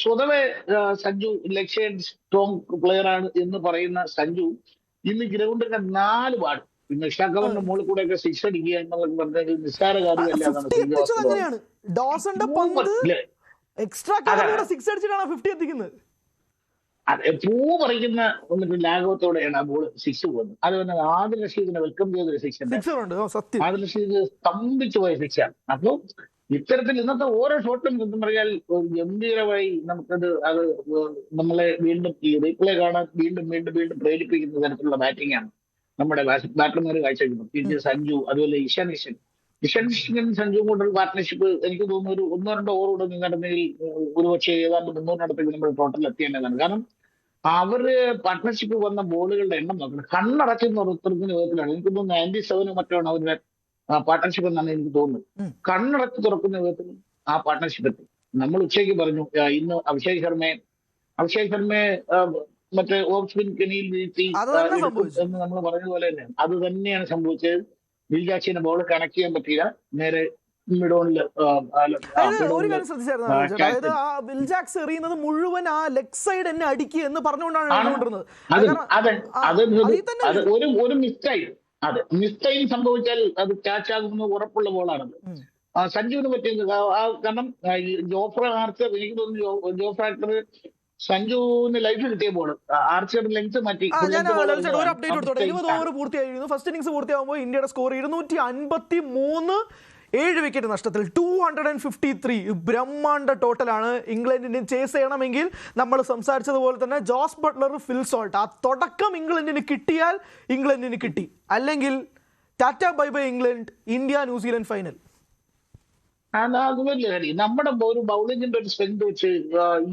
സ്വതവേ സഞ്ജു ലക്ഷ്യ strong player ആണ് എന്ന് പറയുന്ന സഞ്ജു ഇന്ന് ഗ്രൗണ്ടിന്റെ 4 വാർഡ് പിന്നെ ഷക്കവറിന്റെ മുകളിൽ കൂടെ ഒക്കെ സിക്സ് അടിക്കുക എന്നുള്ളത് പറഞ്ഞത് നിസ്സാര കാര്യമല്ല എന്നാണ് അങ്ങനെയാണ് ഡോസന്റെ പന്ത് എക്സ്ട്രാ കവറിലൂടെ 6 അടിച്ചിട്ടാണ് 50 എത്തിക്കുന്നത്. അതെ, പൂ പറിക്കുന്ന എന്നിട്ട് ലാഘവത്തോടെയാണ് ആ ബോൾ 6 പോകുന്നത്. അത് തന്നെ ആദിൽ റഷീദിനെ വെൽക്കം ചെയ്തൊരു 6 ആദിൽ റഷീദ് സ്തംഭിച്ചു പോയ 6 ആണ്. അപ്പൊ ഇത്തരത്തിൽ ഇന്നത്തെ ഓരോ ഷോട്ടും എന്ന് പറഞ്ഞാൽ ഗംഭീരമായി അത് നമ്മളെ വീണ്ടും ഈ റീപ്ലേ കാണാൻ വീണ്ടും വീണ്ടും വീണ്ടും പ്രേരിപ്പിക്കുന്ന തരത്തിലുള്ള ബാറ്റിംഗ് ആണ് നമ്മുടെ ബാറ്റർമാർ കാഴ്ചവെക്കുന്നത്. സഞ്ജു അതുപോലെ ഇഷാൻ സഞ്ജുവും കൊണ്ടുള്ള പാർട്ട്ണർഷിപ്പ് എനിക്ക് തോന്നുന്നു ഒരു 1-2 ഓവറോട് നിന്നിരുന്നെങ്കിൽ ഒരുപക്ഷെ ഏതാണ്ട് 300 നമ്മൾ ടോട്ടൽ എത്തിയേണ്ടതാണ്. കാരണം അവര് പാർട്ട്ണർഷിപ്പ് വന്ന ബോളുകളുടെ എണ്ണം നോക്കണം. കണ്ണടക്കുന്ന ഉത്തരത്തിന് വിധത്തിലാണ്. എനിക്ക് തോന്നുന്നു 97 മറ്റാണ് അവരുടെ പാർട്ട്ണർഷിപ്പ് എന്നാണ് എനിക്ക് തോന്നുന്നത്. കണ്ണടച്ച് തുറക്കുന്ന വിധത്തിൽ ആ പാർട്ട്ണർഷിപ്പ് എത്തി. നമ്മൾ ഉച്ചയ്ക്ക് പറഞ്ഞു ഇന്ന് അഭിഷേക് ശർമ്മയെ മറ്റേ ഓഫ് സ്പിൻ കെണിയിൽ വീഴ്ത്തി എന്ന് നമ്മൾ പറഞ്ഞതുപോലെ തന്നെ അത് തന്നെയാണ് സംഭവിച്ചത്. വിൽജാക്സിന്റെ ബോൾ കണക്ട് ചെയ്യാൻ പറ്റിയില്ല. നേരെ മിഡോണില് ഒരു കാര്യം ശ്രദ്ധിച്ചായിരുന്നു, അതായത് ആ വിൽജാക്സ് എറിയുന്നത് മുഴുവൻ ആ ലെഗ് സൈഡ് എന്നെ അടിക്കുക എന്ന് പറഞ്ഞുകൊണ്ടാണ് ഒരു മിസ്റ്റൈൽ സംഭവിച്ചാൽ അത് ക്യാച്ച് ആകുന്ന ഉറപ്പുള്ള ബോളാണത്. സഞ്ജുവിന് പറ്റിയത് കാരണം ജോഫ്ര ആർച്ചർ, എനിക്ക് തോന്നുന്നു ജോഫ്ര ആർച്ചർ സഞ്ജുവിന് ലൈഫ് കിട്ടിയ ബോൾ ആർച്ചർ ലെങ്ത് മാറ്റി. ഒരു അപ്ഡേറ്റ് കൊടുത്തോട്ടെ. 20 ഓവർ പൂർത്തിയായിരുന്നു. ഫസ്റ്റ് ഇന്നിംഗ്സ് പൂർത്തിയാകുമ്പോൾ ഇന്ത്യയുടെ സ്കോർ 253, 7 വിക്കറ്റ് നഷ്ടത്തിൽ 253. ബ്രഹ്മാണ്ഡ ടോട്ടലാണ്. ഇംഗ്ലണ്ടിന് ചേസ് ചെയ്യണമെങ്കിൽ നമ്മൾ സംസാരിച്ചതുപോലെ തന്നെ ജോസ് ബട്ട്ലർ, ഫിൽ സോൾട്ട്, ആ തുടക്കം ഇംഗ്ലണ്ടിന് കിട്ടിയാൽ ഇംഗ്ലണ്ടിന് കിട്ടി. അല്ലെങ്കിൽ Tata bye bye England, India New Zealand final. അത് വലിയ കാര്യം. നമ്മുടെ ഒരു ബൗളിങ്ങിന്റെ ഒരു സ്ട്രെങ്ത് വെച്ച്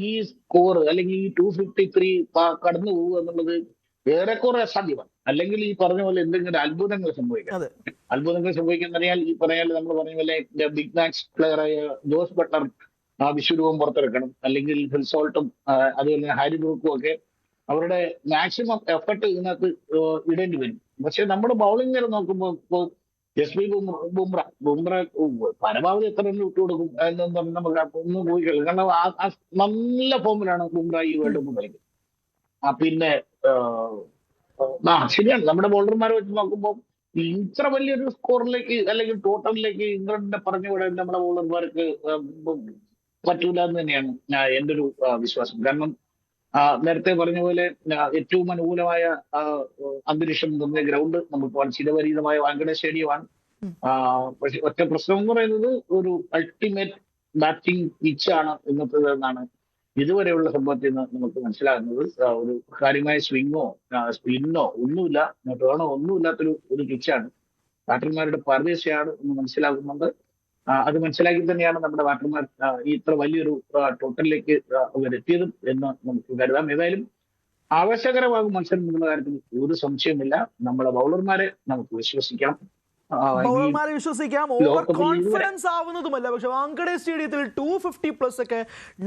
ഈ സ്കോർ അല്ലെങ്കിൽ ഈ 253 കടന്നു പോകുക എന്നുള്ളത് ഏറെക്കുറെ അസാധ്യമാണ്. അല്ലെങ്കിൽ ഈ പറഞ്ഞ പോലെ എന്തെങ്കിലും അത്ഭുതങ്ങൾ സംഭവിക്കാം. അത്ഭുതങ്ങൾ സംഭവിക്കുന്ന പറഞ്ഞാൽ ഈ നമ്മൾ പറഞ്ഞ പോലെ ബിഗ് മാച്ച് പ്ലെയറായ ജോസ് ബട്ട്ലർ വിശ്വരൂപം പുറത്തിറക്കണം. അല്ലെങ്കിൽ ഫിൽ സോൾട്ടും അതുപോലെ ഹാരി ബ്രൂക്കും ഒക്കെ അവരുടെ മാക്സിമം എഫർട്ട് ഇതിനകത്ത് ഇടേണ്ടി വരും. പക്ഷെ നമ്മുടെ ബൗളിംഗ് നില നോക്കുമ്പോൾ ഇപ്പോൾ ബുംറ പരമാവധി എത്ര റൺ വിട്ടുകൊടുക്കും എന്നൊന്നും പറഞ്ഞ് നമുക്ക് ഒന്നും പോയി കളിക്കും. കാരണം നല്ല ഫോമിലാണ് ബുംറ ഈ വേൾഡ് കപ്പ് കളിക്കുന്നത്. പിന്നെ ശരിയാണ്, നമ്മുടെ ബോളർമാരെ വെച്ച് നോക്കുമ്പോൾ ഇത്ര വലിയൊരു സ്കോറിലേക്ക് അല്ലെങ്കിൽ ടോട്ടലിലേക്ക് ഇംഗ്ലണ്ടിനെ പറഞ്ഞുവിടാൻ നമ്മുടെ ബോളർമാർക്ക് പറ്റൂല എന്ന് തന്നെയാണ് എൻ്റെ ഒരു വിശ്വാസം. കാരണം നേരത്തെ പറഞ്ഞ പോലെ ഏറ്റവും അനുകൂലമായ അന്തരീക്ഷം നിന്ന ഗ്രൗണ്ട് നമുക്ക് ചിരപരിചിതമായ വാങ്കഡെ സ്റ്റേഡിയമാണ്. പക്ഷെ ഒറ്റ പ്രശ്നം എന്ന് പറയുന്നത് ഒരു അൾട്ടിമേറ്റ് ബാറ്റിംഗ് പിച്ചാണ് ഇന്നത്തേതെന്നാണ് ഇതുവരെയുള്ള സംഭവത്തിൽ നിന്ന് നമുക്ക് മനസ്സിലാകുന്നത്. ഒരു കാര്യമായ സ്വിങ്ങോ സ്പിന്നോ ഒന്നുമില്ല, ടേണോ ഒന്നുമില്ലാത്തൊരു പിച്ചാണ്. ബാറ്റർമാരുടെ പരദേശയാണ് എന്ന് മനസ്സിലാകുന്നുണ്ട്. അത് മനസ്സിലാക്കി തന്നെയാണ് നമ്മുടെ ബാറ്റർമാർ ഇത്ര വലിയൊരു ടോട്ടലിലേക്ക് അവരെത്തിയതും എന്ന് നമുക്ക് കരുതാം. ഏതായാലും ആവേശകരമാകും മത്സരം എന്നുള്ള കാര്യത്തിൽ ഒരു സംശയമില്ല. നമ്മുടെ ബൗളർമാരെ നമുക്ക് വിശ്വസിക്കാം. ഓവർ കോൺഫിഡൻസ് ആവുന്നതുമല്ല. പക്ഷെ വാങ്കഡെ സ്റ്റേഡിയത്തിൽ 250+ ഒക്കെ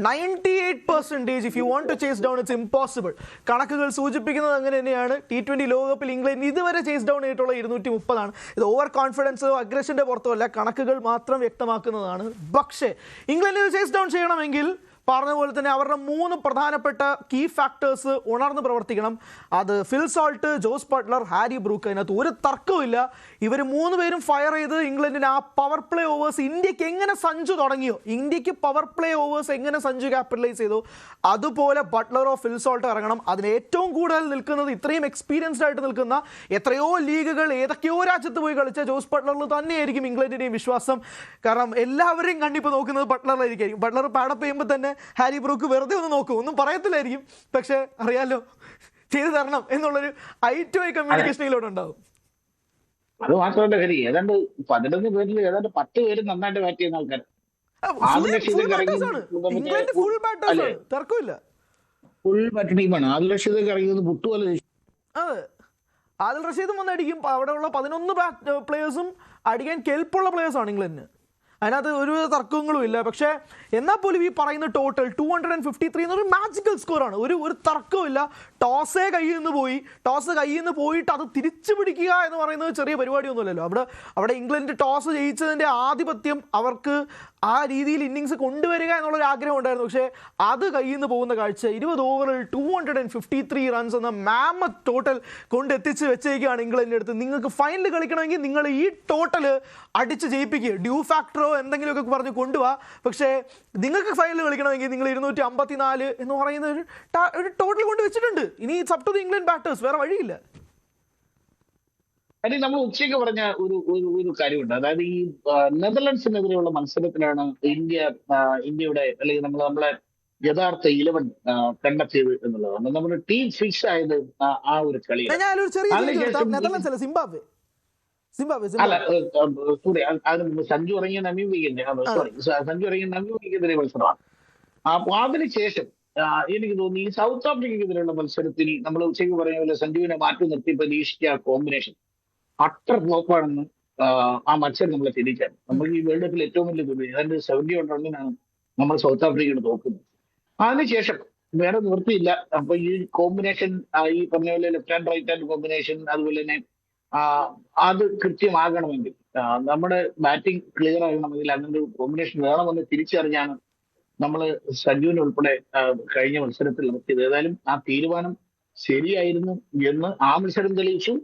98% if you want to chase down it's impossible. കണക്കുകൾ സൂചിപ്പിക്കുന്നത് അങ്ങനെ തന്നെയാണ്. T20 ലോകകപ്പിൽ ഇംഗ്ലണ്ട് ഇതുവരെ ചേസ് ഡൗൺ ചെയ്തിട്ടുള്ള 230 ആണ്. ഇത് ഓവർ കോൺഫിഡൻസോ അഗ്രഷന്റെ പുറത്തുമല്ല, കണക്കുകൾ മാത്രം വ്യക്തമാക്കുന്നതാണ്. പക്ഷേ ഇംഗ്ലണ്ടിന് ചേസ് ഡൗൺ ചെയ്യണമെങ്കിൽ പറഞ്ഞ പോലെ തന്നെ അവരുടെ 3 പ്രധാനപ്പെട്ട കീ ഫാക്ടേഴ്സ് ഉണർന്ന് പ്രവർത്തിക്കണം. അത് Phil Salt, Jos Buttler, Harry Brook. അതിനകത്ത് ഒരു തർക്കമില്ല. ഇവർ 3 പേരും ഫയർ ചെയ്ത് ഇംഗ്ലണ്ടിന് ആ പവർ പ്ലേ ഓവേഴ്സ് ഇന്ത്യക്ക് എങ്ങനെ സഞ്ജു തുടങ്ങിയോ, ഇന്ത്യക്ക് പവർ പ്ലേ ഓവേഴ്സ് എങ്ങനെ സഞ്ജു ക്യാപിറ്റലൈസ് ചെയ്തു, അതുപോലെ ബട്ട്ലറോ ഫിൽ സോൾട്ടോ ഇറങ്ങണം. അതിന് ഏറ്റവും കൂടുതൽ നിൽക്കുന്നത്, ഇത്രയും എക്സ്പീരിയൻസ്ഡ് ആയിട്ട് നിൽക്കുന്ന, എത്രയോ ലീഗുകൾ ഏതൊക്കെയോ രാജ്യത്ത് പോയി കളിച്ച ജോസ് ബട്ട്ലറിൽ തന്നെയായിരിക്കും ഇംഗ്ലണ്ടിൻ്റെയും വിശ്വാസം. കാരണം എല്ലാവരെയും കണ്ടിപ്പോൾ നോക്കുന്നത് ബട്ട്ലറിലായിരിക്കും. ബട്ട്ലർ പാടപ്പ് ചെയ്യുമ്പോൾ തന്നെ ഹാരി ബ്രൂക്ക് വെറുതെ ഒന്ന് നോക്കും, ഒന്നും പറയത്തില്ലായിരിക്കും. പക്ഷെ അറിയാലോ, ചെയ്തു തരണം എന്നുള്ളൊരു ഐ കമ്മ്യൂണിക്കേഷനിലൂടെ ഉണ്ടാവും. അത് മാത്രമല്ല ഹരി, ഏതാണ്ട് 11 പേരിൽ ഏതാണ്ട് 10 പേര് നന്നായിട്ട് ബാറ്റ് ചെയ്യുന്ന ആൾക്കാർ. തർക്കമില്ല, ഫുൾ ബാറ്റ് ടീമാണ്. ആദിൽ റഷീദ് ഇറങ്ങിയത് പുട്ടുപോലെ. അതെ, ആദിൽ റഷീദും വന്ന് അടിക്കും. അവിടെയുള്ള 11 പ്ലേയേഴ്സും അടിക്കാൻ കെൽപ്പുള്ള പ്ലേയേഴ്സാണ് ഇംഗ്ലണ്ടിന്. അതിനകത്ത് ഒരു തർക്കങ്ങളും ഇല്ല. പക്ഷേ എന്നാൽ പോലും ഈ പറയുന്ന ടോട്ടൽ 253 എന്നൊരു മാജിക്കൽ സ്കോറാണ്. ഒരു തർക്കവും ഇല്ല. ടോസ് കയ്യിൽ നിന്ന് പോയിട്ട് അത് തിരിച്ചു പിടിക്കുക എന്ന് പറയുന്നത് ചെറിയ പരിപാടിയൊന്നുമല്ലല്ലോ. അവിടെ ഇംഗ്ലണ്ട് ടോസ് ജയിച്ചതിൻ്റെ ആധിപത്യം അവർക്ക് ആ രീതിയിൽ ഇന്നിങ്സ് കൊണ്ടുവരിക എന്നുള്ളൊരു ആഗ്രഹം ഉണ്ടായിരുന്നു. പക്ഷേ അത് കയ്യിൽ നിന്ന് പോകുന്ന കാഴ്ച. 20 ഓവറിൽ 253 റൺസ് എന്ന മാമത്ത് ടോട്ടൽ കൊണ്ടെത്തിച്ച് വെച്ചേക്കാണ് ഇംഗ്ലണ്ടിൻ്റെ അടുത്ത്. നിങ്ങൾക്ക് ഫൈനൽ കളിക്കണമെങ്കിൽ നിങ്ങൾ ഈ ടോട്ടൽ അടിച്ച് ജയിപ്പിക്കുക, ഡ്യൂ ഫാക്ടറോ എന്തെങ്കിലുമൊക്കെ പറഞ്ഞ് കൊണ്ടുപോവാ. പക്ഷേ നിങ്ങൾക്ക് ഫൈനൽ കളിക്കണമെങ്കിൽ നിങ്ങൾ 254 എന്ന് പറയുന്ന ഒരു ടോട്ടൽ കൊണ്ട് വെച്ചിട്ടുണ്ട്. ഇനി it's up to the England batters, വേറെ വഴിയില്ല. അതായത് നമ്മൾ ഉച്ചയ്ക്ക് പറഞ്ഞ ഒരു കാര്യമുണ്ട്. അതായത് ഈ നെതർലൻഡ്സിനെതിരെയുള്ള മത്സരത്തിലാണ് ഇന്ത്യയുടെ അല്ലെങ്കിൽ നമ്മളെ യഥാർത്ഥ 11 കണ്ടെത്തിയത് എന്നുള്ളതാണ്. നമ്മുടെ ടീം ഫിക്സ് ആയത് ആ ഒരു കളിയാണ്. അല്ല, സോറി, അതിന് സഞ്ജു ഇറങ്ങിയ നമീബിക്കെതിരെ മത്സരമാണ്. അപ്പൊ അതിനുശേഷം എനിക്ക് തോന്നി ഈ സൗത്ത് ആഫ്രിക്കയ്ക്കെതിരെയുള്ള മത്സരത്തിൽ നമ്മൾ ഉച്ചയ്ക്ക് പറഞ്ഞ പോലെ സഞ്ജുവിനെ മാറ്റി നിർത്തി പ്രതീക്ഷിച്ച കോമ്പിനേഷൻ അട്ടർ ഫ്ലോപ്പാണെന്ന് ആ മത്സരം നമ്മളെ തിരിച്ചാണ്. നമ്മൾ ഈ വേൾഡ് കപ്പിൽ ഏറ്റവും വലിയ തോൽവി, ഏതാണ്ട് 71 റണ്ണിനാണ് നമ്മൾ സൗത്ത് ആഫ്രിക്കയോട് തോക്കുന്നത്. അതിനുശേഷം വേറെ നിവൃത്തിയില്ല. അപ്പൊ ഈ കോമ്പിനേഷൻ, ഈ പറഞ്ഞ പോലെ left hand right hand combination, അതുപോലെ തന്നെ അത് കൃത്യമാകണമെങ്കിൽ, നമ്മുടെ ബാറ്റിംഗ് ക്ലിയർ ആകണമെങ്കിൽ അങ്ങനെ ഒരു കോമ്പിനേഷൻ വേണമെന്ന് തിരിച്ചറിഞ്ഞാണ് നമ്മൾ സഞ്ജുവിനെ ഉൾപ്പെടെ കഴിഞ്ഞ മത്സരത്തിൽ നടത്തിയത്. ഏതായാലും ആ തീരുമാനം ശരിയായിരുന്നു എന്ന് ആ മത്സരം തെളിയിച്ചു.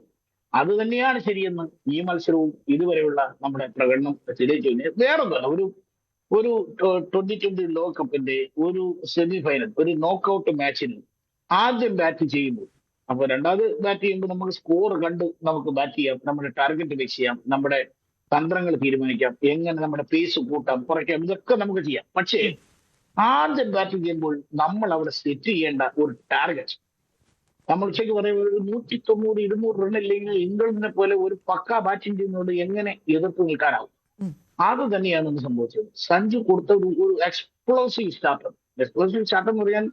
അത് തന്നെയാണ് ശരിയെന്ന് ഈ മത്സരവും ഇതുവരെയുള്ള നമ്മുടെ പ്രകടനം തെളിയിച്ചു. വേറൊന്നുമല്ല, ഒരു 2020 ലോകകപ്പിന്റെ ഒരു സെമി ഫൈനൽ, ഒരു നോക്കൌട്ട് മാച്ചിൽ ആദ്യം ബാറ്റ് ചെയ്യുമ്പോൾ, അപ്പൊ രണ്ടാമത് ബാറ്റ് ചെയ്യുമ്പോൾ നമുക്ക് സ്കോർ കണ്ട് നമുക്ക് ബാറ്റ് ചെയ്യാം, നമ്മുടെ ടാർഗറ്റ് ഫിക്സ് ചെയ്യാം, നമ്മുടെ തന്ത്രങ്ങൾ തീരുമാനിക്കാം, എങ്ങനെ നമ്മുടെ പേസ് കൂട്ടാം കുറയ്ക്കാം, ഇതൊക്കെ നമുക്ക് ചെയ്യാം. പക്ഷേ ആദ്യം ബാറ്റ് ചെയ്യുമ്പോൾ നമ്മൾ അവിടെ സെറ്റ് ചെയ്യേണ്ട ഒരു ടാർഗറ്റ്, നമ്മൾ ഉച്ചയ്ക്ക് പറയുമ്പോൾ 190-200 റൺ ഇല്ലെങ്കിൽ ഇംഗ്ലണ്ടിനെ പോലെ ഒരു പക്കാ ബാറ്റിംഗ് ചെയ്യുന്നതുകൊണ്ട് എങ്ങനെ എതിർത്ത് നിൽക്കാനാവും? അത് തന്നെയാണ് ഇന്ന് സംഭവിച്ചത്. സഞ്ജു കൊടുത്ത ഒരു എക്സ്പ്ലോസീവ് സ്റ്റാർട്ടർ എന്ന് പറയാൻ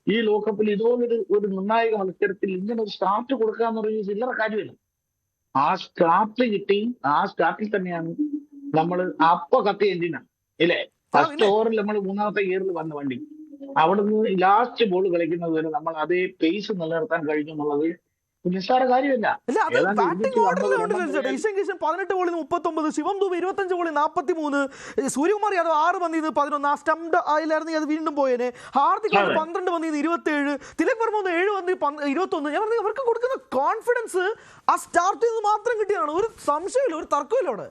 ഈ ലോകകപ്പിൽ ഒരു നിർണായക മത്സരത്തിൽ ഇങ്ങനെ ഒരു സ്റ്റാർട്ട് കൊടുക്കുക എന്ന് പറയുന്നത് ചില്ലറ കാര്യമല്ല. ആ സ്റ്റാർട്ട് കിട്ടി, ആ സ്റ്റാർട്ടിൽ തന്നെയാണ് നമ്മൾ കത്തിയ എഞ്ചിനാണ് ഇല്ലേ. ഫസ്റ്റ് ഓവറിൽ നമ്മൾ 3ാമത്തെ ഗിയറിൽ വന്ന വണ്ടി, അവിടുന്ന് ലാസ്റ്റ് ബോൾ കളിക്കുന്നത് വരെ നമ്മൾ അതേ പേസ് നിലനിർത്താൻ കഴിഞ്ഞു എന്നുള്ളത് നിസ്സാര കാര്യമല്ല. 18 ബോളിൽ 39, ശിവം ദൂബെ 25 ബോളിൽ 43, സൂര്യകുമാർ യാദവ് 6 പന്തിൽ 11, ആ സ്റ്റംപ്ഡ് ആയില്ലായിരുന്നെങ്കിൽ അത് വീണ്ടും പോയേനെ. ഹാർദിക് 12 പന്തിൽ 27, തിലക് വർമ്മ 7 പന്തിൽ 21. ഞാൻ പറഞ്ഞു, അവർക്ക് കൊടുക്കുന്ന കോൺഫിഡൻസ് ആ സ്റ്റാർട്ടിൽ നിന്ന് മാത്രം കിട്ടിയതാണ്. ഒരു സംശയമില്ല, ഒരു തർക്കമില്ല അവിടെ.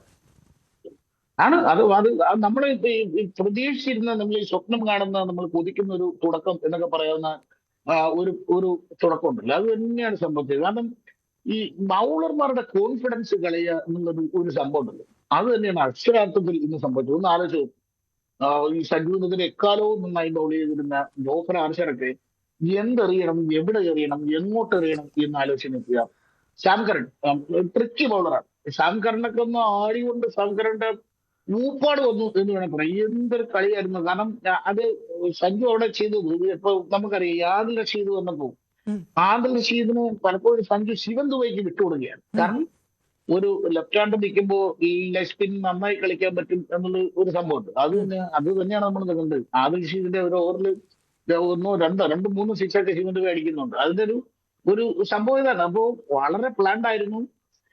ആണ് അത് നമ്മൾ പ്രതീക്ഷിച്ചിരുന്ന, നമ്മൾ ഈ സ്വപ്നം കാണുന്ന, നമ്മൾ കൊതിക്കുന്ന ഒരു തുടക്കം എന്നൊക്കെ പറയാവുന്ന ഒരു തുടക്കമുണ്ടല്ലോ, അത് തന്നെയാണ് സംഭവിച്ചത്. കാരണം ഈ ബൗളർമാരുടെ കോൺഫിഡൻസ് കളയുക എന്നുള്ളത് ഒരു സംഭവം ഉണ്ടല്ലോ, അത് തന്നെയാണ് അക്ഷരാർത്ഥത്തിൽ ഇന്ന് സംഭവിച്ചത്. ഒന്ന് ആലോചിച്ചു, ഈ സഞ്ജുവിനെതിരെ എക്കാലവും നന്നായി ബൗൾ ചെയ്തിരുന്ന ജോഫ്ര ആർച്ചറൊക്കെ എന്തെറിയണം, എവിടെ എറിയണം, എങ്ങോട്ട് എറിയണം എന്ന് ആലോചിച്ച് നിൽക്കുക. ശ്യാം കരൺ ട്രിക്കി ബൗളറാണ്. ശ്യാം കരണൊക്കെ ഒന്ന് ആടികൊണ്ട് ശ്യാം കരന്റെ ഊപ്പാട് വന്നു എന്ന് വേണം പറയാം. എന്തൊരു കളിയായിരുന്നു. കാരണം അത് സഞ്ജു അവിടെ ചെയ്തത് ഇപ്പൊ നമുക്കറിയാം. ആദിൽ റഷീദ് വന്നപ്പോൾ ആദിൽ റഷീദിന് പലപ്പോഴും സഞ്ജു ശിവൻ ദുബൈക്ക് വിട്ടുകൊടുക്കുകയാണ്. കാരണം ഒരു ലെഫ്റ്റ് ഹാൻഡ് നിൽക്കുമ്പോൾ ഈ ലെഗ് സ്പിൻ നന്നായി കളിക്കാൻ പറ്റും എന്നുള്ള ഒരു സംഭവമുണ്ട്. അത് തന്നെയാണ് നമ്മൾ കണ്ടത്. ആദിൽ റഷീദിന്റെ ഒരു ഓവറിൽ 2-3 സിക്സൊക്കെ ശിവൻ ദുബൈ അടിക്കുന്നുണ്ട്. അതിന്റെ ഒരു സംഭവം ഇതാണ്. അപ്പോ വളരെ പ്ലാൻഡ് ആയിരുന്നു,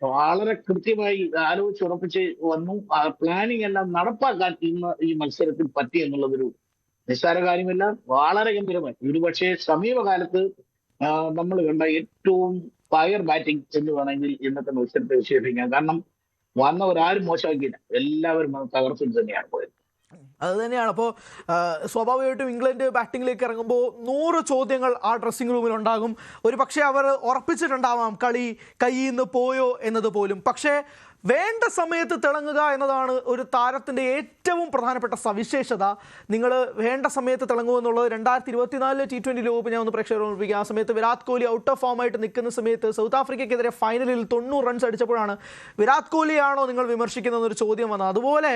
വളരെ കൃത്യമായി ആലോചിച്ചുറപ്പിച്ച് വന്നു. ആ പ്ലാനിങ് എല്ലാം നടപ്പാക്കാൻ ഇന്ന് ഈ മത്സരത്തിൽ പറ്റി എന്നുള്ളതൊരു നിസ്സാര കാര്യമല്ല, വളരെ ഗംഭീരമായി. ഒരുപക്ഷെ സമീപകാലത്ത് നമ്മൾ കണ്ട ഏറ്റവും ഫയർ ബാറ്റിംഗ് എന്ന് വേണമെങ്കിൽ ഇന്നത്തെ മത്സരത്തെ വിശേഷിപ്പിക്കാം. കാരണം വന്നവരാരും മോശമാക്കിയില്ല, എല്ലാവരും തകർത്തിൽ തന്നെയാണ് പോയത്. അത് തന്നെയാണ്. അപ്പോൾ സ്വാഭാവികമായിട്ടും ഇംഗ്ലണ്ട് ബാറ്റിങ്ങിലേക്ക് ഇറങ്ങുമ്പോൾ 100 ചോദ്യങ്ങൾ ആ ഡ്രസ്സിംഗ് റൂമിൽ ഉണ്ടാകും. ഒരു പക്ഷേ അവർ ഉറപ്പിച്ചിട്ടുണ്ടാവാം കളി കയ്യിൽ നിന്ന് പോയോ എന്നത് പോലും. പക്ഷേ വേണ്ട സമയത്ത് തിളങ്ങുക എന്നതാണ് ഒരു താരത്തിൻ്റെ ഏറ്റവും പ്രധാനപ്പെട്ട സവിശേഷത. നിങ്ങൾ വേണ്ട സമയത്ത് തിളങ്ങുക എന്നുള്ളത് 2024 T20 ലോകകപ്പ് ഞാൻ ഒന്ന് പ്രേക്ഷകരെ ഓർമ്മിപ്പിക്കുക. ആ സമയത്ത് വിരാട് കോഹ്ലി ഔട്ട് ഓഫ് ഫോമായിട്ട് നിൽക്കുന്ന സമയത്ത് സൗത്ത് ആഫ്രിക്കയ്ക്കെതിരെ ഫൈനലിൽ 90 റൺസ് അടിച്ചപ്പോഴാണ് വിരാട് കോഹ്ലിയാണോ നിങ്ങൾ വിമർശിക്കുന്നതെന്നൊരു ചോദ്യം വന്നത്. അതുപോലെ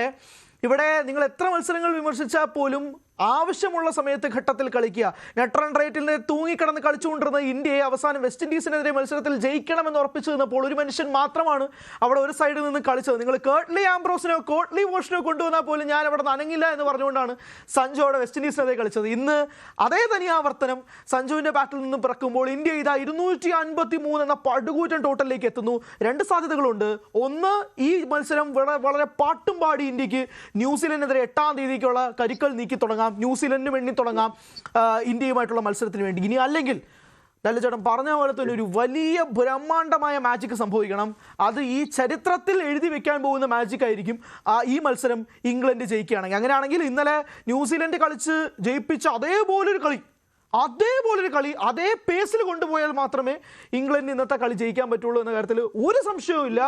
ഇവിടെ നിങ്ങൾ എത്ര മത്സരങ്ങൾ വിമർശിച്ചാൽ പോലും ആവശ്യമുള്ള സമയത്ത് ഘട്ടത്തിൽ കളിക്കുക. നെറ്റ് റൺ റേറ്റിൽ തൂങ്ങിക്കിടന്ന് കളിച്ചുകൊണ്ടിരുന്ന ഇന്ത്യയെ അവസാനം വെസ്റ്റ് ഇൻഡീസിനെതിരെ മത്സരത്തിൽ ജയിക്കണമെന്ന് ഉറപ്പിച്ചു നിന്നപ്പോൾ ഒരു മനുഷ്യൻ മാത്രമാണ് അവിടെ ഒരു സൈഡിൽ നിന്ന് കളിച്ചത്. നിങ്ങൾ കേർട്ട്ലി ആംബ്രോസിനോ കോട്ട്ലി വോഷിനോ കൊണ്ടുവന്നാൽ പോലും ഞാൻ അവിടെ നനങ്ങില്ല എന്ന് പറഞ്ഞുകൊണ്ടാണ് സഞ്ജു അവിടെ വെസ്റ്റ് ഇൻഡീസിനെതിരെ കളിച്ചത്. ഇന്ന് അതേ തനിയാവർത്തനം സഞ്ജുവിന്റെ ബാറ്റിൽ നിന്ന് പിറക്കുമ്പോൾ ഇന്ത്യ ഇതാ 253 എന്ന പടുകൂറ്റൻ ടോട്ടലിലേക്ക് എത്തുന്നു. രണ്ട് സാധ്യതകളുണ്ട്. ഒന്ന്, ഈ മത്സരം വളരെ പാട്ടും പാടി ഇന്ത്യക്ക് ന്യൂസിലൻഡിനെതിരെ 8-ാം തീയതിക്കുള്ള കരുക്കൾ നീക്കി തുടങ്ങാം, ന്യൂസിലൻഡിന് വേണ്ടി തുടങ്ങാം ഇന്ത്യയുമായിട്ടുള്ള മത്സരത്തിന് വേണ്ടി. ഇനി അല്ലെങ്കിൽ ലല്ലചേട്ടൻ പറഞ്ഞ പോലെ തന്നെ ഒരു വലിയ ബ്രഹ്മാണ്ഡമായ മാജിക് സംഭവിക്കണം. അത് ഈ ചരിത്രത്തിൽ എഴുതി വെക്കാൻ പോകുന്ന മാജിക് ആയിരിക്കും ഈ മത്സരം ഇംഗ്ലണ്ട് ജയിക്കുകയാണെങ്കിൽ. അങ്ങനെയാണെങ്കിൽ ഇന്നലെ ന്യൂസിലൻഡ് കളിച്ച് ജയിപ്പിച്ച അതേപോലൊരു കളി അതേ പേസിൽ കൊണ്ടുപോയാൽ മാത്രമേ ഇംഗ്ലണ്ട് ഇന്നത്തെ കളി ജയിക്കാൻ പറ്റുള്ളൂ എന്ന കാര്യത്തിൽ ഒരു സംശയവും ഇല്ല.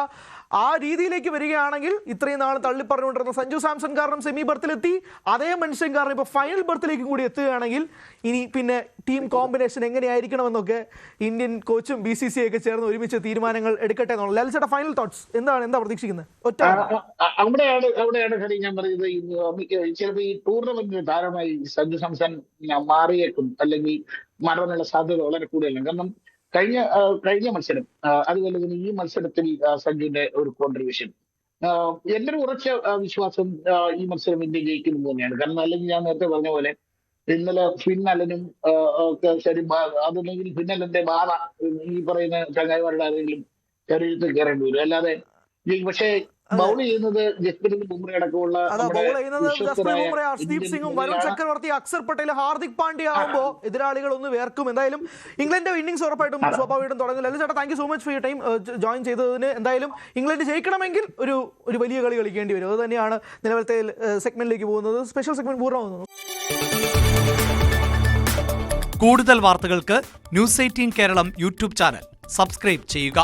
ആ രീതിയിലേക്ക് വരികയാണെങ്കിൽ ഇത്രയും നാൾ തള്ളി പറഞ്ഞുകൊണ്ടിരുന്ന സഞ്ജു സാംസൺ കാരണം സെമി ബർത്തിലെത്തി, അതേ മനുഷ്യൻ കാരണം ഇപ്പോൾ ഫൈനൽ ബർത്തിലേക്കും കൂടി എത്തുകയാണെങ്കിൽ ഇനി പിന്നെ ടീം കോമ്പിനേഷൻ എങ്ങനെയായിരിക്കണമെന്നൊക്കെ ഇന്ത്യൻ കോച്ചും BCCI ഒക്കെ ചേർന്ന് ഒരുമിച്ച് തീരുമാനങ്ങൾ എടുക്കട്ടെ എന്നുള്ളത്. ലാൽചേട്ടാ, ഫൈനൽ തോട്ട്സ് എന്താ പ്രതീക്ഷിക്കുന്നത്? അവിടെയാണ് കളി. ഞാൻ പറയുന്നത് ചിലപ്പോൾ ഈ ടൂർണമെന്റിന് താരമായി സഞ്ജു സാംസൺ മാറിയേക്കും, അല്ലെങ്കിൽ മാറാനുള്ള സാധ്യത വളരെ കൂടുതലാണ്. കാരണം കഴിഞ്ഞ മത്സരം അതുപോലെ തന്നെ ഈ മത്സരത്തിൽ സഞ്ജുവിന്റെ ഒരു കോൺട്രിബ്യൂഷൻ, എന്റെ ഒരു ഉറച്ച വിശ്വാസം ഈ മത്സരം ഇന്ത്യ ജയിക്കുന്നത് തന്നെയാണ്. കാരണം അല്ലെങ്കിൽ ഞാൻ നേരത്തെ പറഞ്ഞ പോലെ ഇന്നലെ ഫിൻ അലനും ശരി, അതല്ലെങ്കിൽ ഫിൻ അലന്റെ ബാധ ഈ പറയുന്ന ചങ്ങായിമാരുടെ ആരെങ്കിലും ശരീരത്തിൽ കയറേണ്ടി വരും. അല്ലാതെ പക്ഷേ ബൗൾ ചെയ്യുന്നത് ജസ്പ്രീത് ബുംറ അടക്കമുള്ള ഹർദീപ് സിംഗും വരുൺ ചക്രവർത്തി, അക്സർ പട്ടേൽ, ഹാർദിക് പാണ്ഡ്യ ആകുമ്പോൾ എതിരാളികൾ ഒന്ന് വേർക്കും. എന്തായാലും ഇംഗ്ലണ്ട് ഇന്നിംഗ്സ് ഉറപ്പായിട്ടും സ്വാഭാവികമായിട്ടും തുടങ്ങും. ലല്ല ചേട്ടാ, thank you so much for your time join ചെയ്തതിന്. എന്തായാലും ഇംഗ്ലണ്ട് ജയിക്കണമെങ്കിൽ ഒരു വലിയ കളി കളിക്കേണ്ടി വരും. അത് തന്നെയാണ് നിലവിലത്തെ സെഗ്മെന്റിലേക്ക് പോകുന്നത്. സ്പെഷ്യൽ സെഗ്മെന്റ് പൂർണ്ണമാകുന്നു. കൂടുതൽ വാർത്തകൾക്ക് News 18 Keralam YouTube channel subscribe ചെയ്യുക.